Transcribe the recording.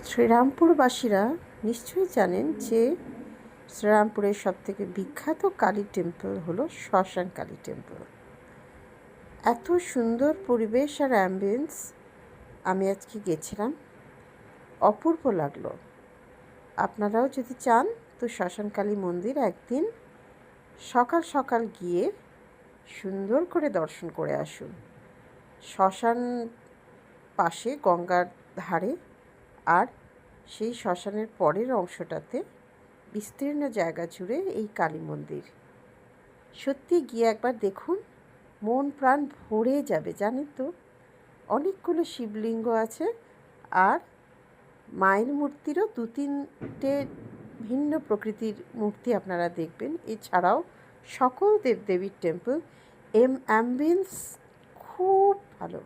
শ্রীরামপুরবাসীরা নিশ্চয়ই জানেন যে শ্রীরামপুরের সবথেকে বিখ্যাত কালী টেম্পল হলো শ্মশান কালী টেম্পল। এত সুন্দর পরিবেশ আর অ্যাম্বিয়েন্স, আমি আজকে গেছিলাম, অপূর্ব লাগলো। আপনারাও যদি চান তো শ্মশান কালী মন্দির একদিন সকাল সকাল গিয়ে সুন্দর করে দর্শন করে আসুন। শ্মশান পাশে গঙ্গার ধারে, আর সেই শ্মশানের পরের অংশটাতে বিস্তীর্ণ জায়গা জুড়ে এই কালী মন্দির। সত্যি গিয়ে একবার দেখুন, মন প্রাণ ভরে যাবে। জানেন তো, অনেকগুলো শিবলিঙ্গ আছে, আর মায়ের মূর্তিরও 2-3টে ভিন্ন প্রকৃতির মূর্তি আপনারা দেখবেন। এছাড়াও সকল দেবদেবীর টেম্পল, অ্যাম্বিয়েন্স খুব ভালো।